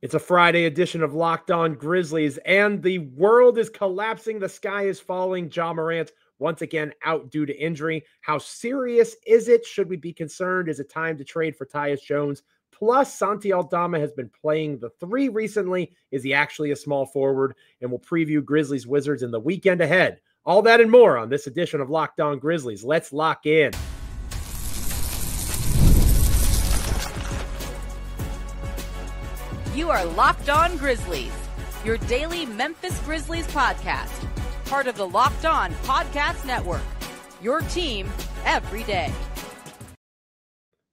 It's a Friday edition of Locked On Grizzlies, and the world is collapsing. The sky is falling. Ja Morant once again out due to injury. How serious is it? Should we be concerned? Is it time to trade for Tyus Jones? Plus, Santi Aldama has been playing the three recently. Is he actually a small forward? And we'll preview Grizzlies Wizards in the weekend ahead. All that and more on this edition of Locked On Grizzlies. Let's lock in. You are Locked On Grizzlies, your daily Memphis Grizzlies podcast, part of the Locked On Podcast Network, your team every day.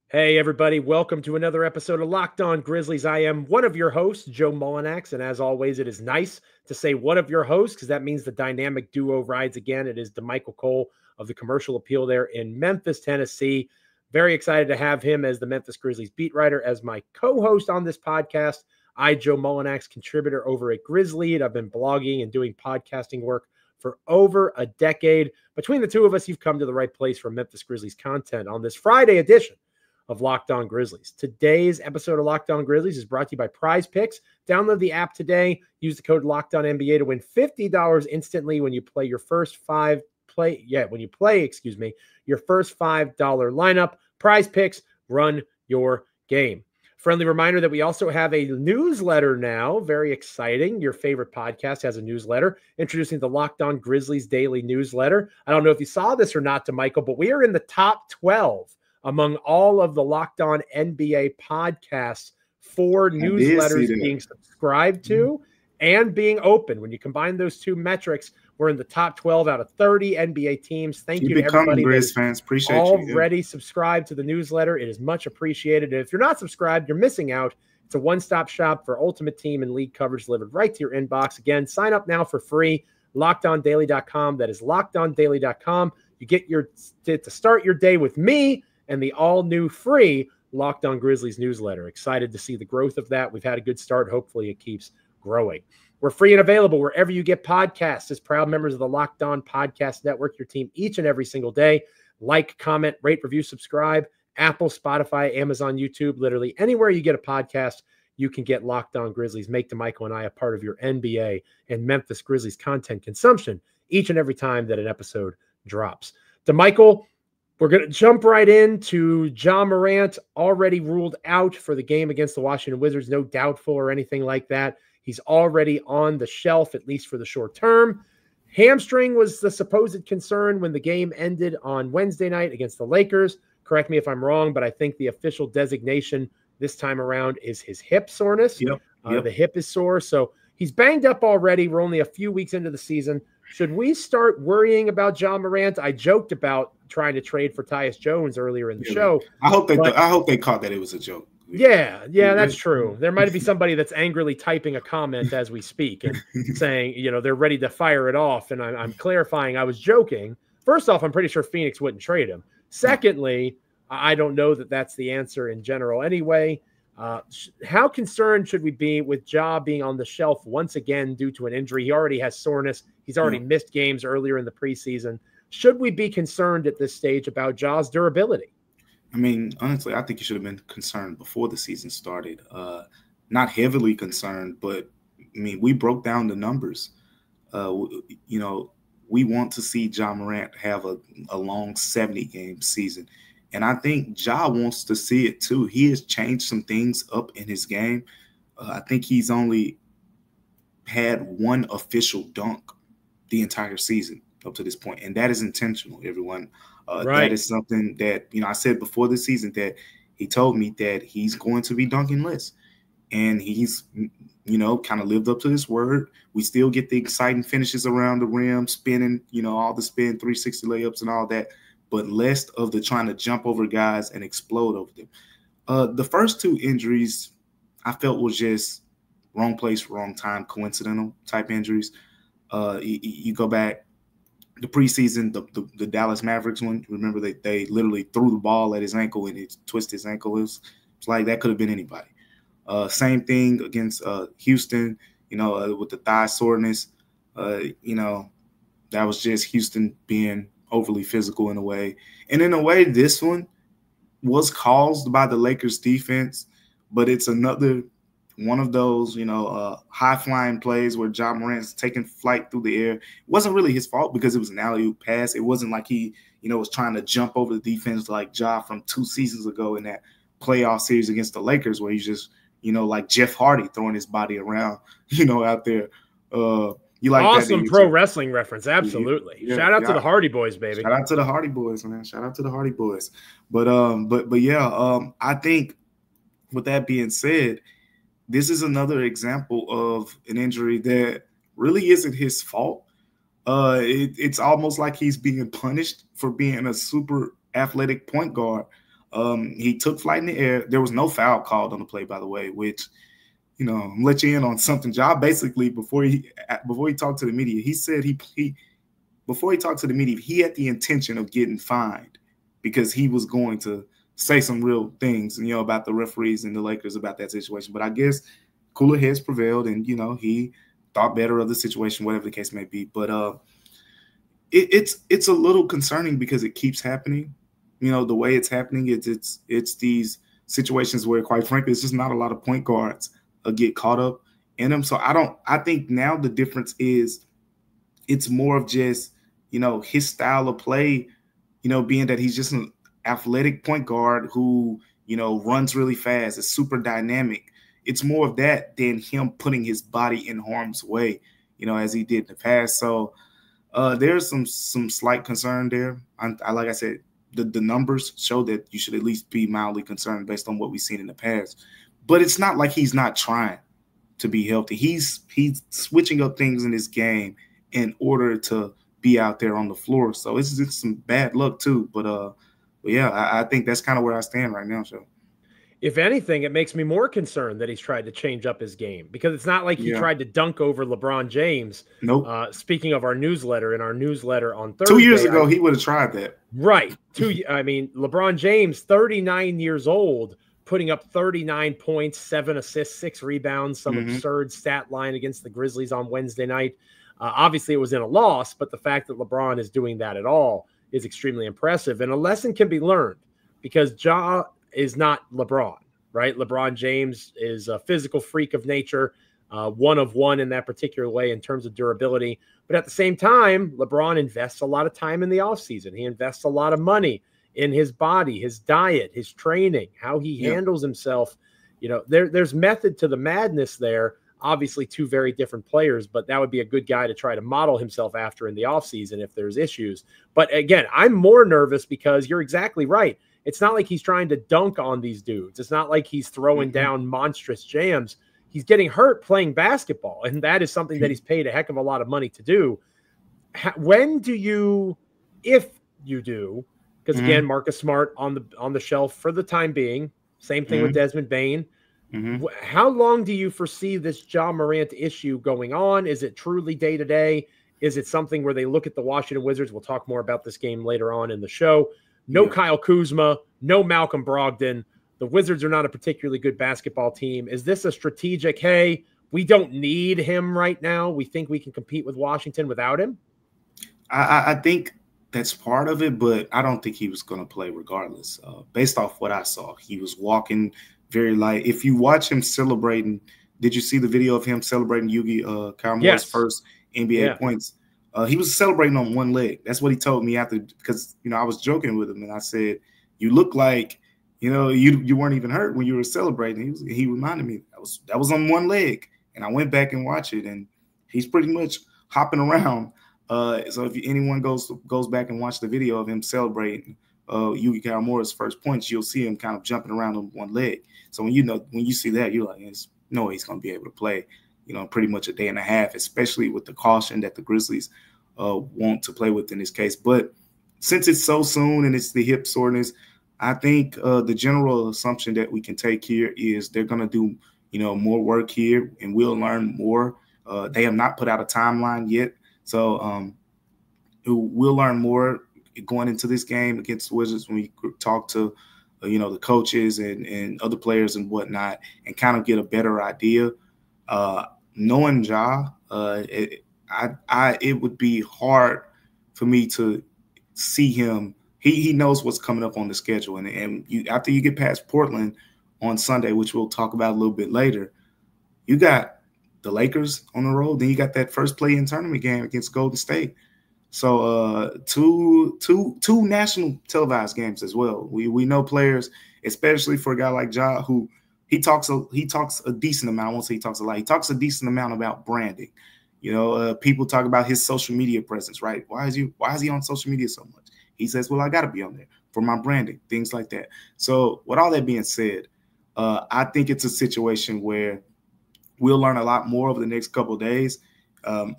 Hey, everybody. Welcome to another episode of Locked On Grizzlies. I am one of your hosts, Joe Mullinax, and as always, it is nice to say one of your hosts because that means the dynamic duo rides again. It is Damichael Cole of the Commercial Appeal there in Memphis, Tennessee. Very excited to have him as the Memphis Grizzlies beat writer, as my co-host on this podcast. I, Joe Mullinax, contributor over at Grizzlead. I've been blogging and doing podcasting work for over a decade. Between the two of us, you've come to the right place for Memphis Grizzlies content on this Friday edition of Locked On Grizzlies. Today's episode of Locked On Grizzlies is brought to you by Prize Picks. Download the app today. Use the code LOCKEDONNBA to win $50 instantly when you play your first your first $5 lineup. Prize Picks, run your game. Friendly reminder that we also have a newsletter now. Very exciting. Your favorite podcast has a newsletter. Introducing the Locked On Grizzlies Daily Newsletter. I don't know if you saw this or not, Damichael, but we are in the top 12 among all of the Locked On NBA podcasts for newsletters being subscribed to and being open. When you combine those two metrics, we're in the top 12 out of 30 NBA teams. Thank you to everybody Grizz fans. Appreciate already subscribed to the newsletter. It is much appreciated. And if you're not subscribed, you're missing out. It's a one-stop shop for ultimate team and league coverage delivered right to your inbox. Again, sign up now for free. LockedOnDaily.com. That is LockedOnDaily.com. You get to start your day with me and the all-new free Locked On Grizzlies newsletter. Excited to see the growth of that. We've had a good start. Hopefully it keeps growing. We're free and available wherever you get podcasts. As proud members of the Locked On Podcast Network, your team each and every single day. Like, comment, rate, review, subscribe. Apple, Spotify, Amazon, YouTube, literally anywhere you get a podcast, you can get Locked On Grizzlies. Make Damichael and I a part of your NBA and Memphis Grizzlies content consumption each and every time that an episode drops. Damichael, we're going to jump right into Ja Morant, already ruled out for the game against the Washington Wizards. No doubtful or anything like that. He's already on the shelf, at least for the short term. Hamstring was the supposed concern when the game ended on Wednesday night against the Lakers. Correct me if I'm wrong, but I think the official designation this time around is his hip soreness. Yep. The hip is sore, so he's banged up already. We're only a few weeks into the season. Should we start worrying about Ja Morant? I joked about trying to trade for Tyus Jones earlier in the show. I hope they caught that it was a joke. Yeah, that's true. There might be somebody that's angrily typing a comment as we speak and saying, they're ready to fire it off. And I'm clarifying I was joking. First off, I'm pretty sure Phoenix wouldn't trade him. Secondly, I don't know that that's the answer in general anyway. How concerned should we be with Ja being on the shelf once again due to an injury? He already has soreness. He's already missed games earlier in the preseason. Should we be concerned at this stage about Ja's durability? I mean, honestly, I think you should have been concerned before the season started. Not heavily concerned, but, I mean, we broke down the numbers. We want to see Ja Morant have a long 70-game season. And I think Ja wants to see it too. He has changed some things up in his game. I think he's only had one official dunk the entire season up to this point, and that is intentional, everyone. Right. That is something that, I said before the season that he told me that he's going to be dunking less. And he's, kind of lived up to his word. We still get the exciting finishes around the rim, spinning, all the spin, 360 layups and all that, but less of the trying to jump over guys and explode over them. The first two injuries I felt was just wrong place, wrong time, coincidental type injuries. You go back, the preseason, the Dallas Mavericks one, remember they literally threw the ball at his ankle and it twisted his ankle. It's like that could have been anybody. Same thing against Houston, with the thigh soreness. That was just Houston being overly physical in a way. And in a way, this one was caused by the Lakers defense, but it's another one of those, high-flying plays where Ja Morant's taking flight through the air. It wasn't really his fault because it was an alley-oop pass. It wasn't like he, was trying to jump over the defense like Ja from 2 seasons ago in that playoff series against the Lakers where he's just, like Jeff Hardy throwing his body around, out there. You like awesome pro wrestling reference. Absolutely. Yeah, shout out to the Hardy Boys, baby. Shout out to the Hardy Boys, man. Shout out to the Hardy Boys. But yeah, I think with that being said, this is another example of an injury that really isn't his fault. It's almost like he's being punished for being a super athletic point guard. He took flight in the air. There was no foul called on the play, by the way, which, I'm let you in on something. Ja basically, before he talked to the media, he said before he talked to the media, he had the intention of getting fined because he was going to say some real things, about the referees and the Lakers about that situation. But I guess cooler heads prevailed, and he thought better of the situation, whatever the case may be. But it's a little concerning because it keeps happening. The way it's happening, it's these situations where, quite frankly, it's just not a lot of point guards get caught up in them. So I think now the difference is it's more of just, his style of play, being that he's just an athletic point guard who, runs really fast, is super dynamic. It's more of that than him putting his body in harm's way, as he did in the past. So there's some slight concern there. Like I said, the numbers show that you should at least be mildly concerned based on what we've seen in the past. But it's not like he's not trying to be healthy. He's switching up things in his game in order to be out there on the floor. So it's just some bad luck too. But yeah, I think that's kind of where I stand right now. So if anything, it makes me more concerned that he's tried to change up his game, because it's not like he tried to dunk over LeBron James. Nope. Speaking of our newsletter, on Thursday, 2 years ago, he would have tried that. Right. LeBron James, 39 years old, putting up 39 points, 7 assists, 6 rebounds, some absurd stat line against the Grizzlies on Wednesday night. Obviously, it was in a loss, but the fact that LeBron is doing that at all is extremely impressive. And a lesson can be learned, because Ja is not LeBron, right? LeBron James is a physical freak of nature, one of one in that particular way in terms of durability. But at the same time, LeBron invests a lot of time in the offseason. He invests a lot of money in his body, his diet, his training, how he handles himself. There's method to the madness there. Obviously, 2 very different players, but that would be a good guy to try to model himself after in the offseason if there's issues. But again, I'm more nervous because you're exactly right. It's not like he's trying to dunk on these dudes. It's not like he's throwing down monstrous jams. He's getting hurt playing basketball, and that is something that he's paid a heck of a lot of money to do. When do you, if you do, because again, Marcus Smart on the shelf for the time being. Same thing with Desmond Bane. How long do you foresee this Ja Morant issue going on? Is it truly day to day? Is it something where they look at the Washington Wizards? We'll talk more about this game later on in the show. No Kyle Kuzma, no Malcolm Brogdon. The Wizards are not a particularly good basketball team. Is this a strategic, hey, we don't need him right now, we think we can compete with Washington without him? I think that's part of it, but I don't think he was going to play regardless. Based off what I saw, he was walking very light. If you watch him celebrating, did you see the video of him celebrating Yugi Karamoto's first NBA points? He was celebrating on one leg. That's what he told me after, because, I was joking with him, and I said, you look like, you weren't even hurt when you were celebrating. He reminded me that was on one leg, and I went back and watched it, and he's pretty much hopping around. So if anyone goes back and watch the video of him celebrating Yugi Karamoto's first points, you'll see him kind of jumping around on one leg. So when you see that, you're like, there's no way he's going to be able to play, pretty much a day and a half, especially with the caution that the Grizzlies want to play with in this case. But since it's so soon and it's the hip soreness, I think the general assumption that we can take here is they're going to do, more work here, and we'll learn more. They have not put out a timeline yet. So we'll learn more going into this game against the Wizards when we talk to, the coaches and other players and whatnot, and kind of get a better idea. Knowing Ja, it would be hard for me to see him. He knows what's coming up on the schedule, and after you get past Portland on Sunday, which we'll talk about a little bit later, You got the Lakers on the road. Then you got that first play-in tournament game against Golden State. So two national televised games as well. We know players, especially for a guy like Ja, who he talks a decent amount. I won't say he talks a lot. He talks a decent amount about branding. People talk about his social media presence, right? Why is he on social media so much? He says, well, I got to be on there for my branding, things like that. So with all that being said, I think it's a situation where we'll learn a lot more over the next couple of days.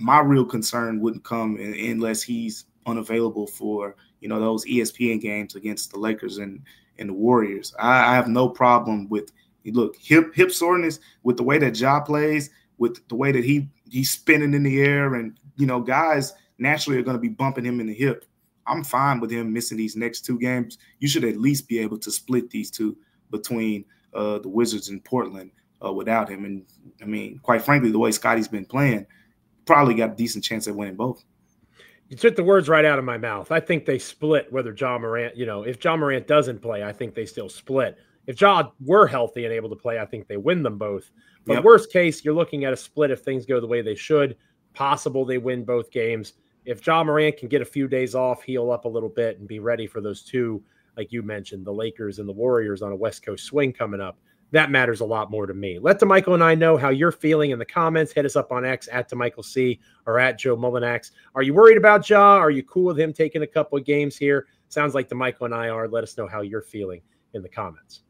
My real concern wouldn't come unless he's unavailable for, those ESPN games against the Lakers and the Warriors. I have no problem with, look, hip soreness with the way that Ja plays, with the way that he's spinning in the air, and, guys naturally are going to be bumping him in the hip. I'm fine with him missing these next 2 games. You should at least be able to split these 2 between the Wizards and Portland without him. And, I mean, quite frankly, the way Scotty's been playing, probably got a decent chance at winning both. You took the words right out of my mouth. I think they split whether Ja Morant, if Ja Morant doesn't play, I think they still split. If Ja were healthy and able to play, I think they win them both. But worst case, you're looking at a split if things go the way they should. Possible they win both games. If Ja Morant can get a few days off, heal up a little bit, and be ready for those 2, like you mentioned, the Lakers and the Warriors on a West Coast swing coming up, that matters a lot more to me. Let Damichael and I know how you're feeling in the comments. Hit us up on X at Damichael C or at Joe Mullinax. Are you worried about Ja? Are you cool with him taking a couple of games here? Sounds like Damichael and I are. Let us know how you're feeling in the comments.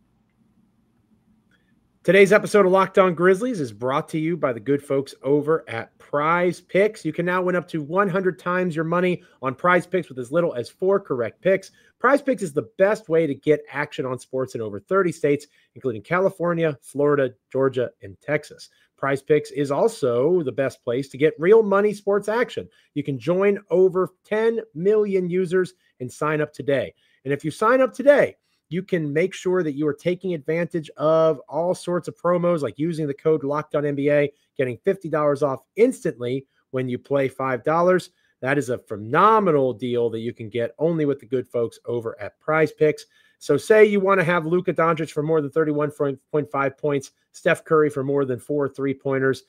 Today's episode of Locked On Grizzlies is brought to you by the good folks over at Prize Picks. You can now win up to 100 times your money on Prize Picks with as little as 4 correct picks. Prize Picks is the best way to get action on sports in over 30 states, including California, Florida, Georgia, and Texas. Prize Picks is also the best place to get real money sports action. You can join over 10 million users and sign up today. And if you sign up today, you can make sure that you are taking advantage of all sorts of promos, like using the code LOCKEDONNBA, getting $50 off instantly when you play $5. That is a phenomenal deal that you can get only with the good folks over at Prize Picks. So say you want to have Luka Doncic for more than 31.5 points, Steph Curry for more than 4 3-pointers,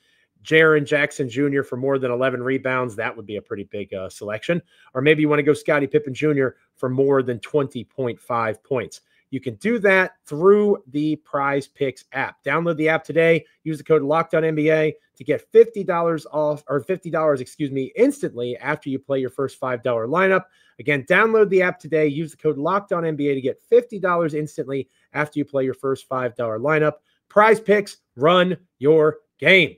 Jaren Jackson Jr. for more than 11 rebounds. That would be a pretty big selection. Or maybe you want to go Scotty Pippen Jr. for more than 20.5 points. You can do that through the Prize Picks app. Download the app today. Use the code LOCKEDONNBA to get $50 off, or $50, instantly after you play your first $5 lineup. Again, download the app today. Use the code LOCKEDONNBA to get $50 instantly after you play your first $5 lineup. Prize Picks, run your game.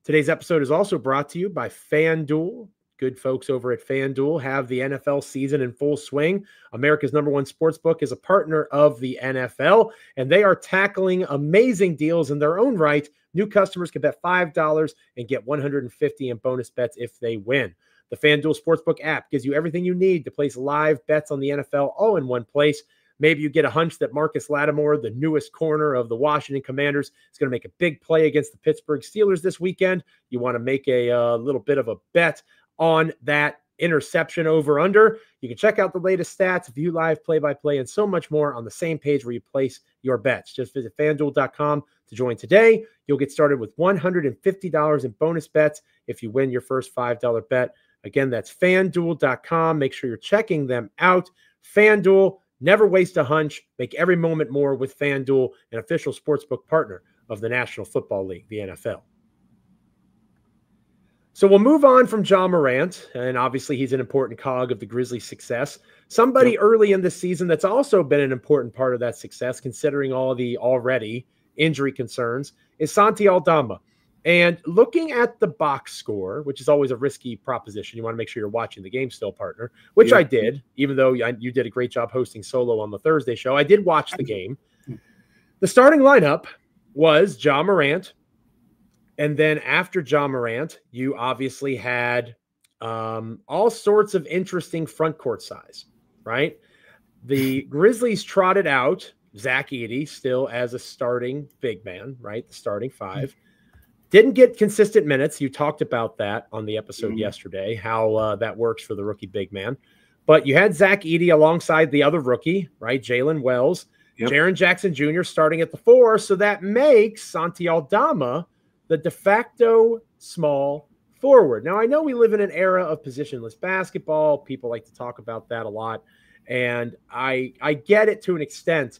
Today's episode is also brought to you by FanDuel. Good folks over at FanDuel have the NFL season in full swing. America's #1 sportsbook is a partner of the NFL, and they are tackling amazing deals in their own right. New customers can bet $5 and get $150 in bonus bets if they win. The FanDuel Sportsbook app gives you everything you need to place live bets on the NFL all in one place. Maybe you get a hunch that Marcus Lattimore, the newest corner of the Washington Commanders, is going to make a big play against the Pittsburgh Steelers this weekend. You want to make a little bit of a bet on that interception over under. You can check out the latest stats, view live play-by-play, and so much more on the same page where you place your bets. Just visit FanDuel.com to join today. You'll get started with $150 in bonus bets if you win your first $5 bet. Again, that's FanDuel.com. Make sure you're checking them out. FanDuel, never waste a hunch. Make every moment more with FanDuel, an official sportsbook partner of the National Football League, the NFL. So we'll move on from Ja Morant, and obviously he's an important cog of the Grizzlies' success. Somebody early in the season that's also been an important part of that success, considering all the already injury concerns, is Santi Aldama. And looking at the box score, which is always a risky proposition, you want to make sure you're watching the game still, partner, which I did, even though you did a great job hosting solo on the Thursday show. I did watch the game. The starting lineup was Ja Morant. And then after Ja Morant, you obviously had all sorts of interesting front court size, right? The Grizzlies trotted out Zach Edey still as a starting big man, right? The starting 5. Didn't get consistent minutes. You talked about that on the episode yesterday, how that works for the rookie big man. But you had Zach Edey alongside the other rookie, right? Jalen Wells, Jaren Jackson Jr. starting at the 4. So that makes Santi Aldama the de facto small forward. Now, I know we live in an era of positionless basketball. People like to talk about that a lot, and I get it to an extent.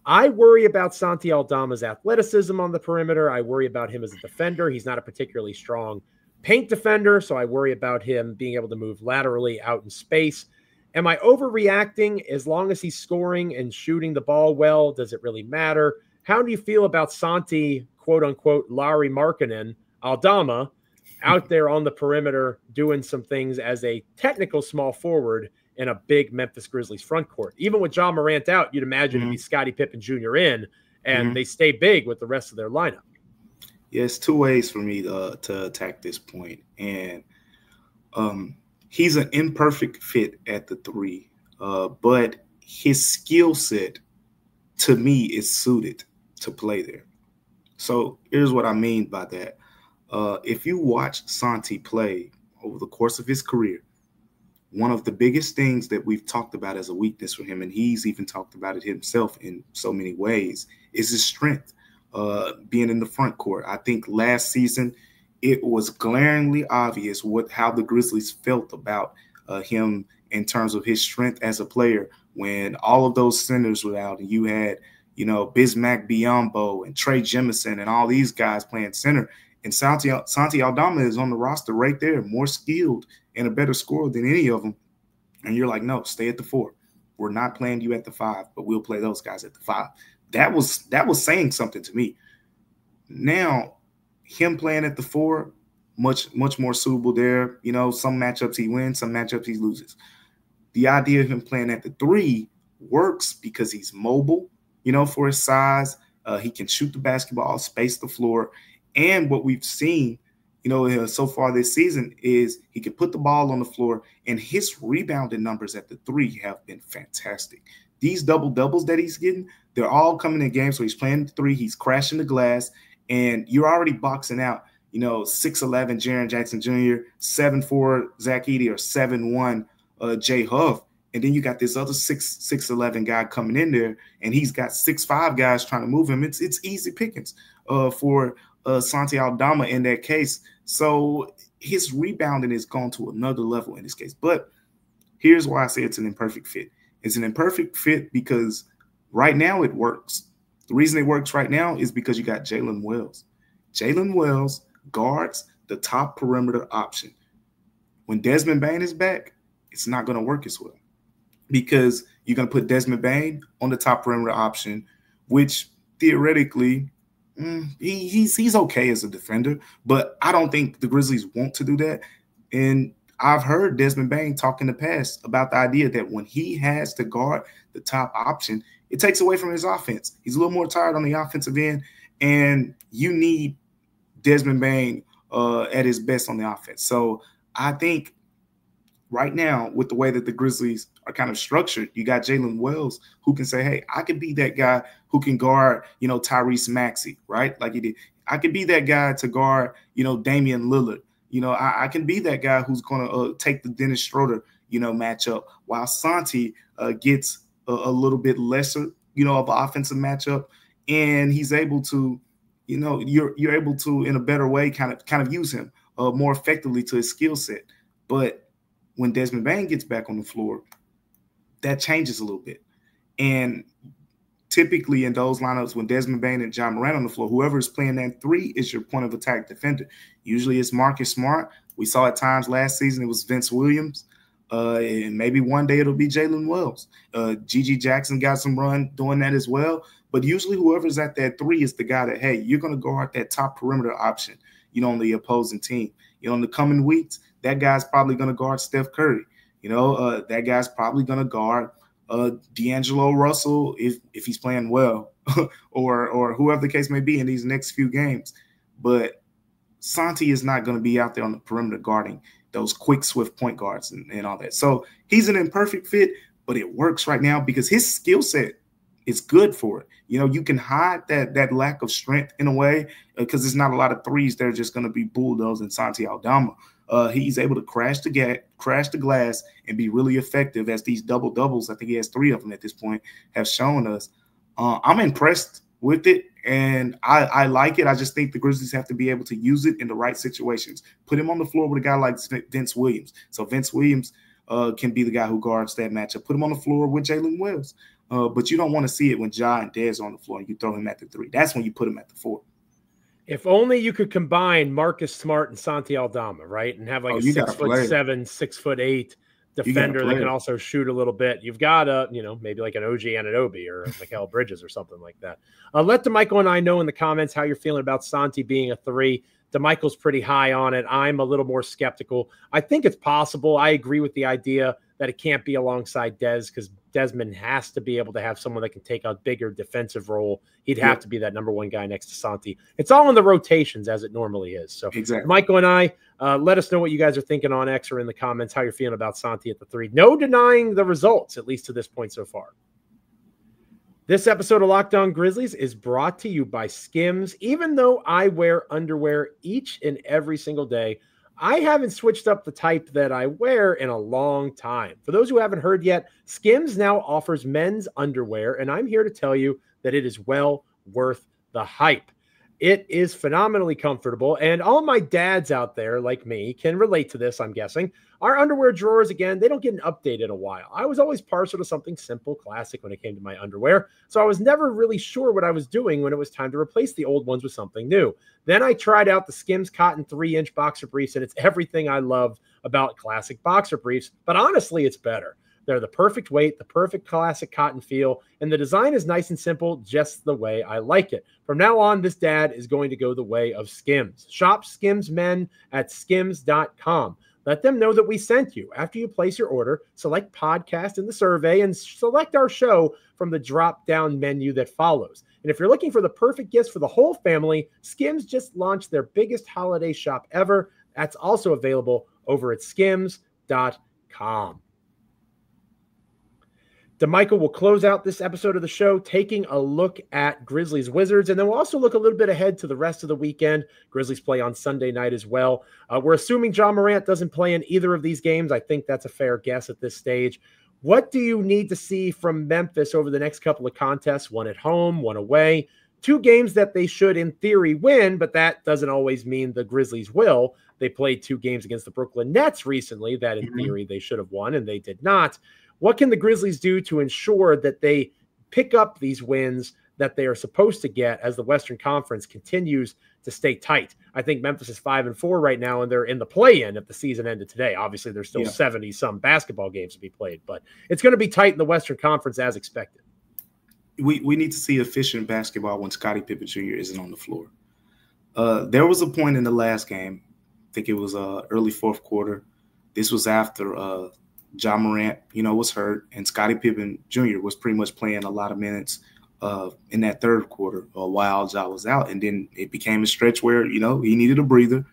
I worry about Santi Aldama's athleticism on the perimeter. I worry about him as a defender. He's not a particularly strong paint defender, so I worry about him being able to move laterally out in space. Am I overreacting? As long as he's scoring and shooting the ball well, does it really matter? How do you feel about Santi, quote-unquote, Larry Markkinen, Aldama, out there on the perimeter doing some things as a technical small forward in a big Memphis Grizzlies front court? Even with Ja Morant out, you'd imagine it'd be Scotty Pippen Jr. in, and they stay big with the rest of their lineup. Yes, two ways for me to attack this point. And he's an imperfect fit at the three, but his skill set, to me, is suited to play there. So here's what I mean by that. If you watch Santi play over the course of his career, one of the biggest things that we've talked about as a weakness for him, and he's even talked about it himself in so many ways, is his strength, being in the front court. I think last season it was glaringly obvious how the Grizzlies felt about him in terms of his strength as a player when all of those centers were out and you had, Bismack Biyombo and Trey Jemison and all these guys playing center. And Santi Aldama is on the roster right there, more skilled and a better scorer than any of them. And you're like, no, stay at the 4. We're not playing you at the 5, but we'll play those guys at the 5. That was saying something to me. Now, him playing at the 4, much more suitable there. Some matchups he wins, some matchups he loses. The idea of him playing at the 3 works because he's mobile, for his size. He can shoot the basketball, space the floor. And what we've seen, so far this season is he can put the ball on the floor, and his rebounding numbers at the 3 have been fantastic. These double-doubles that he's getting, they're all coming in games where he's playing the 3, he's crashing the glass, and you're already boxing out, 6'11" Jaren Jackson Jr., 7'4" Zach Edey, or 7'1" Jay Huff. And then you got this other 6'11" guy coming in there, and he's got 6'5" guys trying to move him. It's easy pickings for Santi Aldama in that case. So his rebounding has gone to another level in this case. But here's why I say it's an imperfect fit. It's an imperfect fit because right now it works. The reason it works right now is because you got Jalen Wells. Jalen Wells guards the top perimeter option. When Desmond Bane is back, it's not going to work as well because you're going to put Desmond Bane on the top perimeter option, which theoretically he's okay as a defender, but I don't think the Grizzlies want to do that. And I've heard Desmond Bane talk in the past about the idea that when he has to guard the top option, it takes away from his offense. He's a little more tired on the offensive end, and you need Desmond Bane at his best on the offense. So I think right now, with the way that the Grizzlies are kind of structured, you got Jalen Wells who can say, hey, I could be that guy who can guard, Tyrese Maxey, right? Like he did. I could be that guy to guard, Damian Lillard. I can be that guy who's going to take the Dennis Schroeder, matchup, while Santi gets a little bit lesser, of an offensive matchup. And he's able to, you're able to, in a better way, kind of use him more effectively to his skill set. But when Desmond Bane gets back on the floor, that changes a little bit. And typically in those lineups, when Desmond Bane and Ja Morant on the floor, whoever is playing that 3 is your point of attack defender. Usually it's Marcus Smart. We saw at times last season it was Vince Williams. And maybe one day it'll be Jalen Wells. Gigi Jackson got some run doing that as well. But usually whoever's at that 3 is the guy that, hey, you're going to guard that top perimeter option, on the opposing team. In the coming weeks, that guy's probably going to guard Steph Curry. That guy's probably going to guard D'Angelo Russell if he's playing well or whoever the case may be in these next few games. But Santi is not going to be out there on the perimeter guarding those quick, swift point guards and all that. So he's an imperfect fit, but it works right now because his skill set is good for it. You can hide that lack of strength in a way because there's not a lot of threes that are just going to be bulldozed in Santi Aldama. He's able to crash the glass and be really effective as these double-doubles, I think he has 3 of them at this point, have shown us. I'm impressed with it, And I like it. I just think the Grizzlies have to be able to use it in the right situations. Put him on the floor with a guy like Vince Williams. So Vince Williams can be the guy who guards that matchup. Put him on the floor with Jalen Wells. But you don't want to see it when Ja and Dez are on the floor and you throw him at the 3. That's when you put him at the 4. If only you could combine Marcus Smart and Santi Aldama, right? And have like a 6'7", 6'8" defender that can also shoot a little bit. You've got maybe like an OG Anunoby or a Mikal Bridges or something like that. Let Damichael and I know in the comments how you're feeling about Santi being a 3. Damichael's pretty high on it. I'm a little more skeptical. I think it's possible. I agree with the idea that it can't be alongside Dez because Desmond has to be able to have someone that can take a bigger defensive role. He'd have to be that number 1 guy next to Santi. It's all in the rotations as it normally is. So exactly. Michael and I, let us know what you guys are thinking on X or in the comments, how you're feeling about Santi at the 3. No denying the results, at least to this point so far. This episode of Locked On Grizzlies is brought to you by SKIMS. Even though I wear underwear each and every single day, I haven't switched up the type that I wear in a long time. For those who haven't heard yet, SKIMS now offers men's underwear, and I'm here to tell you that it is well worth the hype. It is phenomenally comfortable, and all my dads out there like me can relate to this, I'm guessing. Our underwear drawers, again, they don't get an update in a while. I was always partial to something simple, classic when it came to my underwear, so I was never really sure what I was doing when it was time to replace the old ones with something new. Then I tried out the SKIMS Cotton 3-inch boxer briefs, and it's everything I love about classic boxer briefs, but honestly, it's better. They're the perfect weight, the perfect classic cotton feel, and the design is nice and simple, just the way I like it. From now on, this dad is going to go the way of SKIMS. Shop SKIMS Men at skims.com. Let them know that we sent you. After you place your order, select podcast in the survey and select our show from the drop-down menu that follows. And if you're looking for the perfect gifts for the whole family, SKIMS just launched their biggest holiday shop ever. That's also available over at skims.com. Damichael will close out this episode of the show taking a look at Grizzlies Wizards, and then we'll also look a little bit ahead to the rest of the weekend. Grizzlies play on Sunday night as well. We're assuming Ja Morant doesn't play in either of these games. I think that's a fair guess at this stage. What do you need to see from Memphis over the next couple of contests? One at home, one away. 2 games that they should, in theory, win, but that doesn't always mean the Grizzlies will. They played 2 games against the Brooklyn Nets recently that, in theory, they should have won, and they did not. What can the Grizzlies do to ensure that they pick up these wins that they are supposed to get as the Western Conference continues to stay tight? I think Memphis is 5-4 right now, and they're in the play-in if the season ended today. Obviously, there's still 70-some basketball games to be played, but it's going to be tight in the Western Conference as expected. We need to see efficient basketball when Scotty Pippen Jr. isn't on the floor. There was a point in the last game, I think it was early fourth quarter. This was after Ja Morant, was hurt, and Scotty Pippen Jr. was pretty much playing a lot of minutes in that third quarter while Ja was out. And then it became a stretch where, he needed a breather.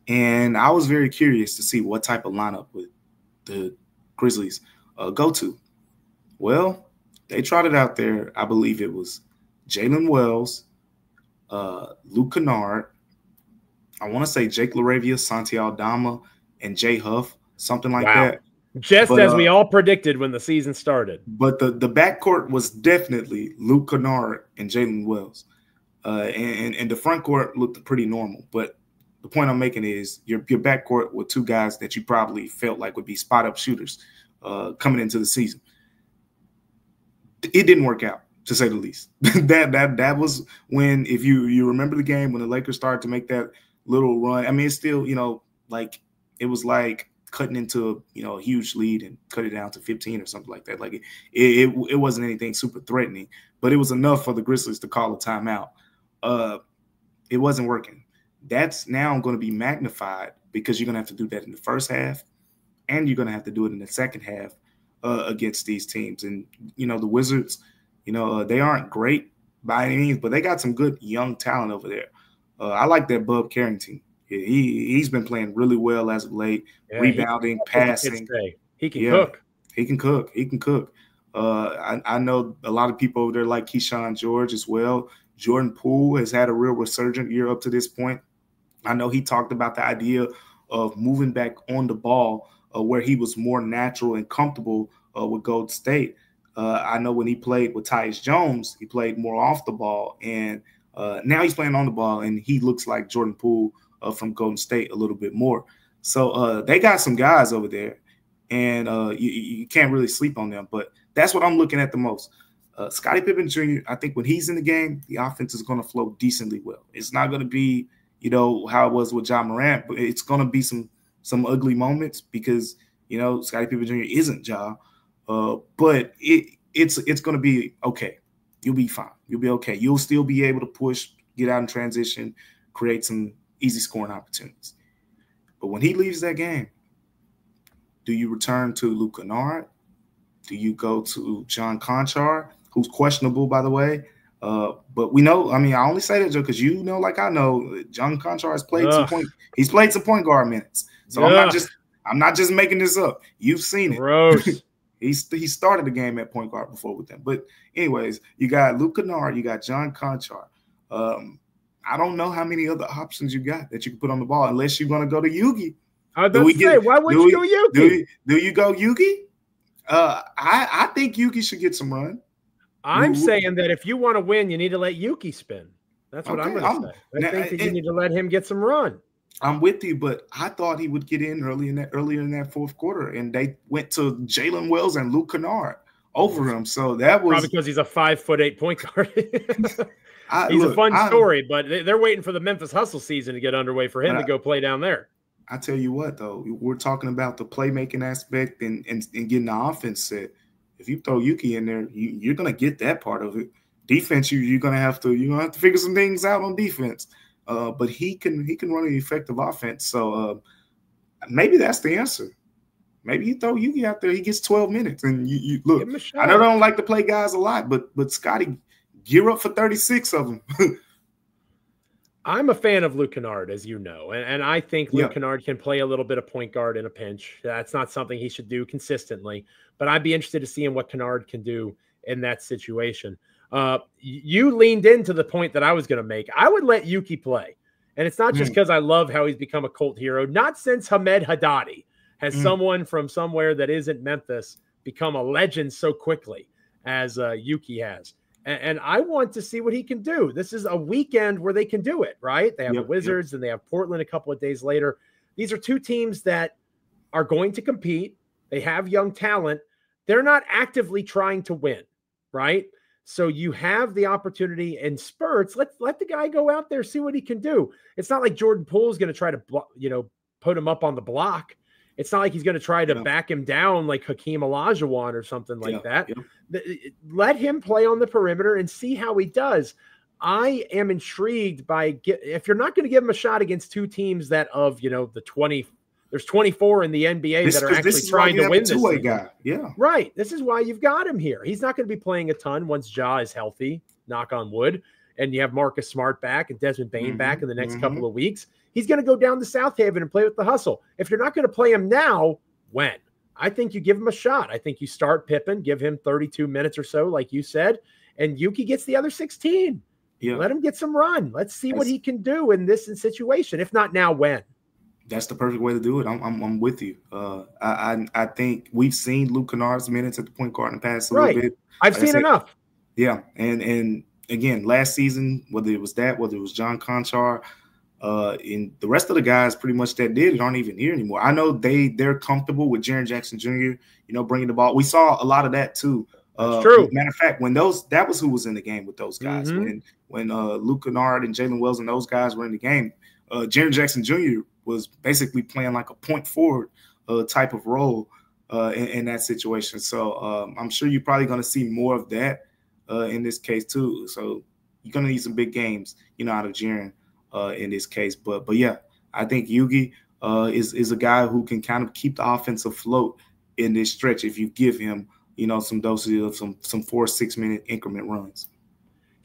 And I was very curious to see what type of lineup would the Grizzlies go to. Well, they trotted out there, I believe it was Jalen Wells, Luke Kennard, I want to say Jake LaRavia, Santi Aldama, and Jay Huff, something like that. Just as we all predicted when the season started. But the backcourt was definitely Luke Kennard and Jalen Wells. And the front court looked pretty normal. But the point I'm making is your backcourt with 2 guys that you probably felt like would be spot-up shooters coming into the season. It didn't work out, to say the least. that was when, if you remember the game, when the Lakers started to make that little run. I mean, it's still, it was like cutting into a huge lead and cut it down to 15 or something like that. Like it wasn't anything super threatening, but it was enough for the Grizzlies to call a timeout. It wasn't working. That's now going to be magnified because you're going to have to do that in the first half, and you're going to have to do it in the second half against these teams. And the Wizards, they aren't great by any means, but they got some good young talent over there. I like that Bub Carrington. He's been playing really well as of late, rebounding, passing. He can cook. He can cook. He can cook. I know a lot of people over there like Keyshawn George as well. Jordan Poole has had a real resurgent year up to this point. I know he talked about the idea of moving back on the ball where he was more natural and comfortable with Golden State. I know when he played with Tyus Jones, he played more off the ball, and now he's playing on the ball, and he looks like Jordan Poole from Golden State a little bit more. So they got some guys over there, and you can't really sleep on them. But that's what I'm looking at the most. Scotty Pippen Jr., I think when he's in the game, the offense is going to flow decently well. It's not going to be, how it was with Ja Morant, but it's going to be some ugly moments because, Scotty Pippen Jr. isn't Ja. But it's going to be okay. You'll be fine. You'll be okay. You'll still be able to push, get out in transition, create some easy scoring opportunities. But when he leaves that game, do you return to Luke Kennard? Do you go to John Conchar, who's questionable, by the way? But we know, I only say that, Joe, because like I know, John Conchar has played he's played some point guard minutes. So I'm not just making this up. You've seen it. Gross. He started the game at point guard before with them. But anyways, you got Luke Kennard, you got John Conchar. I don't know how many other options you got that you can put on the ball unless you're going to go to Yugi. I was about to say, why would you go Yugi? Do you go Yugi? I think Yuki should get some run. I'm saying that if you want to win, you need to let Yuki spin. That's what I'm going to say. I think that you need to let him get some run. I'm with you, but I thought he would get in earlier in that fourth quarter, and they went to Jalen Wells and Luke Kennard over him. So that was probably because he's a 5'8" point guard. He's a fun story, but they're waiting for the Memphis Hustle season to get underway for him to go play down there. I tell you what, though, we're talking about the playmaking aspect and getting the offense set. If you throw Yuki in there, you're going to get that part of it. Defense, you're going to have to figure some things out on defense. But he can run an effective offense. So maybe that's the answer. Maybe you throw Yuki out there, he gets 12 minutes, and you look. I know they don't like to play guys a lot, but Scotty, gear up for 36 of them. I'm a fan of Luke Kennard, as you know, and I think Luke Kennard can play a little bit of point guard in a pinch. That's not something he should do consistently, but I'd be interested to see what Kennard can do in that situation. You leaned into the point that I was going to make. I would let Yuki play, and it's not just because I love how he's become a cult hero. Not since Hamed Haddadi has someone from somewhere that isn't Memphis become a legend so quickly as Yuki has. And I want to see what he can do. This is a weekend where they can do it, right? They have the Wizards and they have Portland a couple of days later. These are two teams that are going to compete. They have young talent. They're not actively trying to win, right? So you have the opportunity in spurts. Let the guy go out there, see what he can do. It's not like Jordan Poole is going to try to, put him up on the block. It's not like he's going to try to back him down like Hakeem Olajuwon or something like that. Let him play on the perimeter and see how he does. I am intrigued by if you're not going to give him a shot against two teams that of, the 20, there's 24 in the NBA that are actually trying to win this guy. Yeah. Right. This is why you've got him here. He's not going to be playing a ton once Ja is healthy, knock on wood. And you have Marcus Smart back and Desmond Bane back in the next couple of weeks. He's going to go down to South Haven and play with the Hustle. If you're not going to play him now, when? I think you give him a shot. I think you start Pippen, give him 32 minutes or so, like you said, and Yuki gets the other 16. Yeah. Let him get some run. Let's see what he can do in this situation. If not now, when? That's the perfect way to do it. I'm with you. I think we've seen Luke Kennard's minutes at the point guard in the past a little bit. I've seen enough. Yeah, and again, last season, whether it was John Conchar, and the rest of the guys pretty much that did it aren't even here anymore. I know they're comfortable with Jaren Jackson Jr., bringing the ball. We saw a lot of that too. True. Matter of fact, that was who was in the game with those guys. When Luke Kennard and Jalen Wells and those guys were in the game, Jaren Jackson Jr. was basically playing like a point forward type of role in that situation. So I'm sure you're probably going to see more of that in this case too. So you're going to need some big games, out of Jaren in this case. But yeah, I think Yugi is a guy who can kind of keep the offense afloat in this stretch if you give him, some doses of some 4-6 minute increment runs.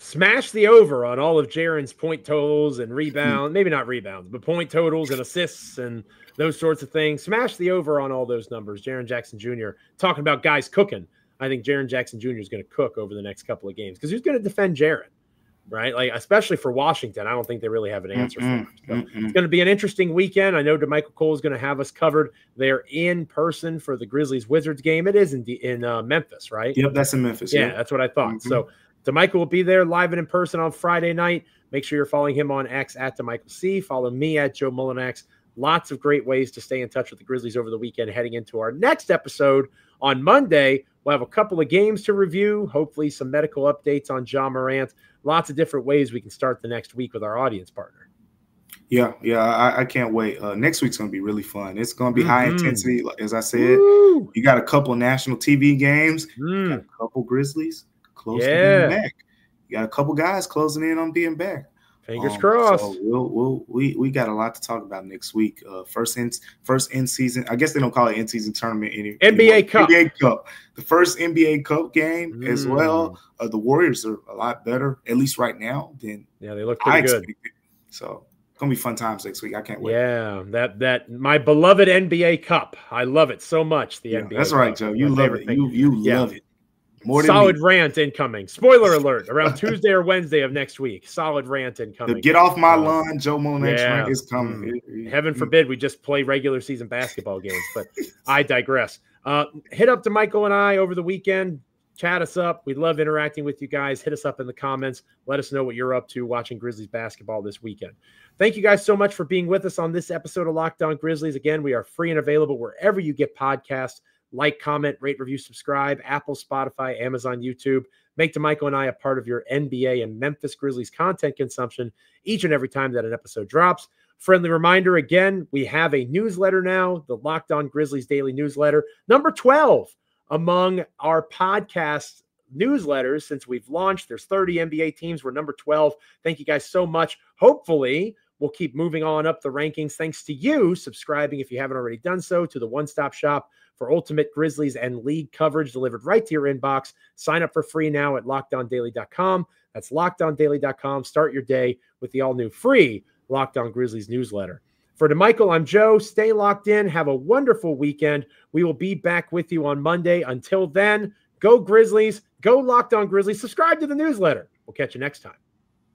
Smash the over on all of Jaren's point totals and rebounds, maybe not rebounds, but point totals and assists and those sorts of things. Smash the over on all those numbers. Jaren Jackson Jr. talking about guys cooking. I think Jaren Jackson Jr. is going to cook over the next couple of games because who's going to defend Jaren? right? Like, especially for Washington, I don't think they really have an answer for him. So it's going to be an interesting weekend. I know Damichael Cole is going to have us covered there in person for the Grizzlies-Wizards game. It is in Memphis, right? Yep, that's in Memphis. Yeah, that's what I thought. So Damichael will be there live and in person on Friday night. Make sure you're following him on X at Damichael C. Follow me at Joe Mullinax. Lots of great ways to stay in touch with the Grizzlies over the weekend. Heading into our next episode on Monday, we'll have a couple of games to review, hopefully some medical updates on Ja Morant. Lots of different ways we can start the next week with our audience partner. Yeah, I can't wait. Next week's going to be really fun. It's going to be high intensity, as I said. Woo! You got a couple of national TV games. You got a couple Grizzlies close to being back. You got a couple guys closing in on being back. Fingers crossed. So we got a lot to talk about next week. First in season. I guess they don't call it in season tournament anymore. NBA Cup. NBA Cup. The first NBA Cup game as well. The Warriors are a lot better, at least right now, than they look pretty good. So it's gonna be fun times next week. I can't wait. Yeah, that my beloved NBA Cup. I love it so much. The NBA. That's right, Joe. You love it. You love it. More than solid rant incoming. Spoiler alert, around Tuesday or Wednesday of next week. Solid rant incoming. The get off my lawn, Joe Mullinax rant is coming. Heaven forbid we just play regular season basketball games, but I digress. Hit up Damichael and I over the weekend. Chat us up. We love interacting with you guys. Hit us up in the comments. Let us know what you're up to watching Grizzlies basketball this weekend. Thank you guys so much for being with us on this episode of Locked On Grizzlies. Again, we are free and available wherever you get podcasts. Like, comment, rate, review, subscribe, Apple, Spotify, Amazon, YouTube. Make Damichael and I a part of your NBA and Memphis Grizzlies content consumption each and every time that an episode drops. Friendly reminder, again, we have a newsletter now, the Locked On Grizzlies Daily Newsletter, number 12 among our podcast newsletters since we've launched. There's 30 NBA teams. We're number 12. Thank you guys so much. Hopefully, we'll keep moving on up the rankings thanks to you subscribing, if you haven't already done so, to the one-stop shop for ultimate Grizzlies and league coverage delivered right to your inbox. Sign up for free now at LockedOnDaily.com. That's LockedOnDaily.com. Start your day with the all-new free Locked On Grizzlies newsletter. For Damichael, I'm Joe. Stay locked in. Have a wonderful weekend. We will be back with you on Monday. Until then, go Grizzlies. Go Locked On Grizzlies. Subscribe to the newsletter. We'll catch you next time.